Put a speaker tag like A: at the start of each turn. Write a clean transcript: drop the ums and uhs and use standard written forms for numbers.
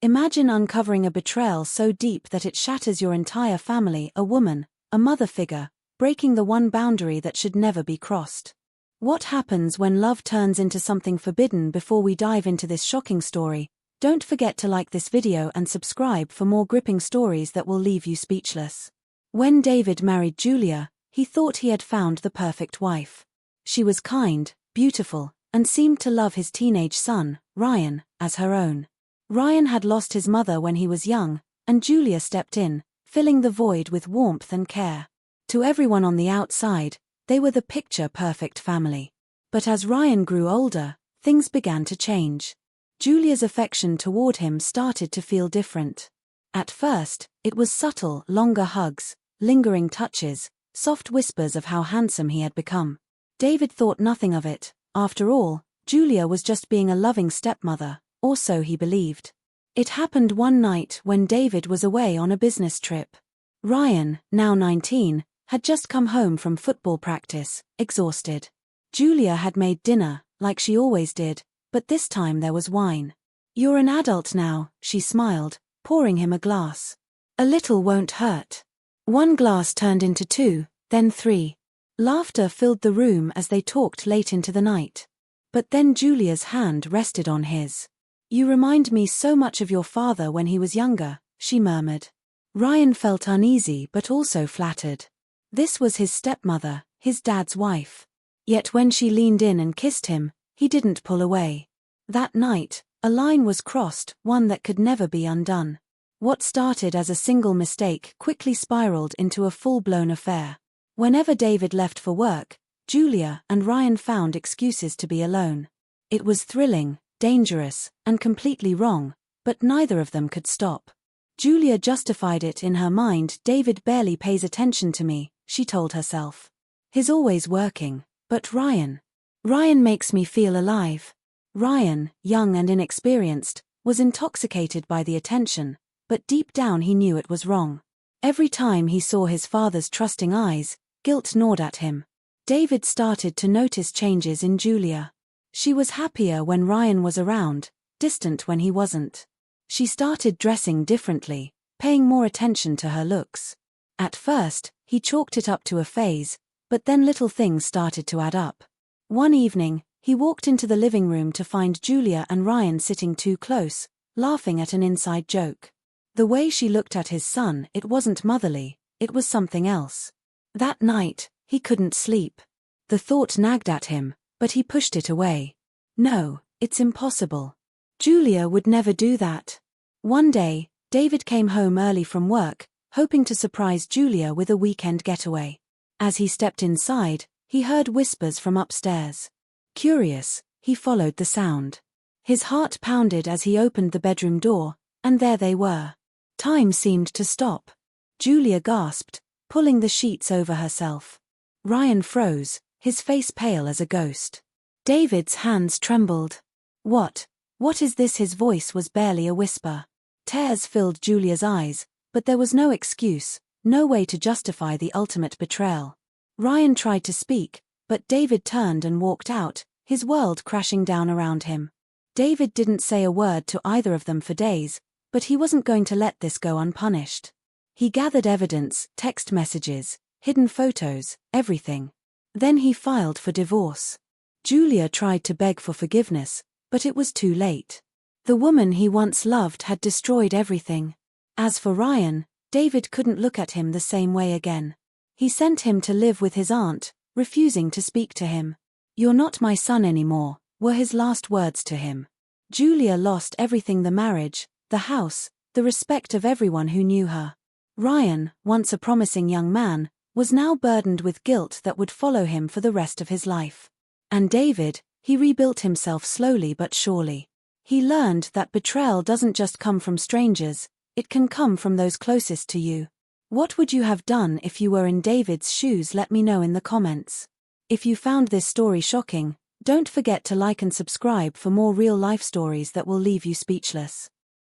A: Imagine uncovering a betrayal so deep that it shatters your entire family, a woman, a mother figure, breaking the one boundary that should never be crossed. What happens when love turns into something forbidden? Before we dive into this shocking story, don't forget to like this video and subscribe for more gripping stories that will leave you speechless. When David married Julia, he thought he had found the perfect wife. She was kind, beautiful, and seemed to love his teenage son, Ryan, as her own. Ryan had lost his mother when he was young, and Julia stepped in, filling the void with warmth and care. To everyone on the outside, they were the picture-perfect family. But as Ryan grew older, things began to change. Julia's affection toward him started to feel different. At first, it was subtle, longer hugs, lingering touches, soft whispers of how handsome he had become. David thought nothing of it. After all, Julia was just being a loving stepmother, or so he believed. It happened one night when David was away on a business trip. Ryan, now 19, had just come home from football practice, exhausted. Julia had made dinner, like she always did, but this time there was wine. "You're an adult now," she smiled, pouring him a glass. "A little won't hurt." One glass turned into two, then three. Laughter filled the room as they talked late into the night. But then Julia's hand rested on his. "You remind me so much of your father when he was younger," she murmured. Ryan felt uneasy but also flattered. This was his stepmother, his dad's wife. Yet when she leaned in and kissed him, he didn't pull away. That night, a line was crossed, one that could never be undone. What started as a single mistake quickly spiraled into a full-blown affair. Whenever David left for work, Julia and Ryan found excuses to be alone. It was thrilling, dangerous, and completely wrong, but neither of them could stop. Julia justified it in her mind. "David barely pays attention to me," she told herself. "He's always working, but Ryan makes me feel alive." Ryan, young and inexperienced, was intoxicated by the attention, but deep down he knew it was wrong. Every time he saw his father's trusting eyes, guilt gnawed at him. David started to notice changes in Julia. She was happier when Ryan was around, distant when he wasn't. She started dressing differently, paying more attention to her looks. At first, he chalked it up to a phase, but then little things started to add up. One evening, he walked into the living room to find Julia and Ryan sitting too close, laughing at an inside joke. The way she looked at his son, it wasn't motherly, it was something else. That night, he couldn't sleep. The thought nagged at him, but he pushed it away. "No, it's impossible. Julia would never do that." One day, David came home early from work, hoping to surprise Julia with a weekend getaway. As he stepped inside, he heard whispers from upstairs. Curious, he followed the sound. His heart pounded as he opened the bedroom door, and there they were. Time seemed to stop. Julia gasped, pulling the sheets over herself. Ryan froze, his face pale as a ghost. David's hands trembled. What is this?" His voice was barely a whisper. Tears filled Julia's eyes, but there was no excuse, no way to justify the ultimate betrayal. Ryan tried to speak, but David turned and walked out, his world crashing down around him. David didn't say a word to either of them for days, but he wasn't going to let this go unpunished. He gathered evidence, text messages, hidden photos, everything. Then he filed for divorce. Julia tried to beg for forgiveness, but it was too late. The woman he once loved had destroyed everything. As for Ryan, David couldn't look at him the same way again. He sent him to live with his aunt, refusing to speak to him. "You're not my son anymore," were his last words to him. Julia lost everything: the marriage, the house, the respect of everyone who knew her. Ryan, once a promising young man, was now burdened with guilt that would follow him for the rest of his life. And David, he rebuilt himself slowly but surely. He learned that betrayal doesn't just come from strangers, it can come from those closest to you. What would you have done if you were in David's shoes? Let me know in the comments. If you found this story shocking, don't forget to like and subscribe for more real-life stories that will leave you speechless.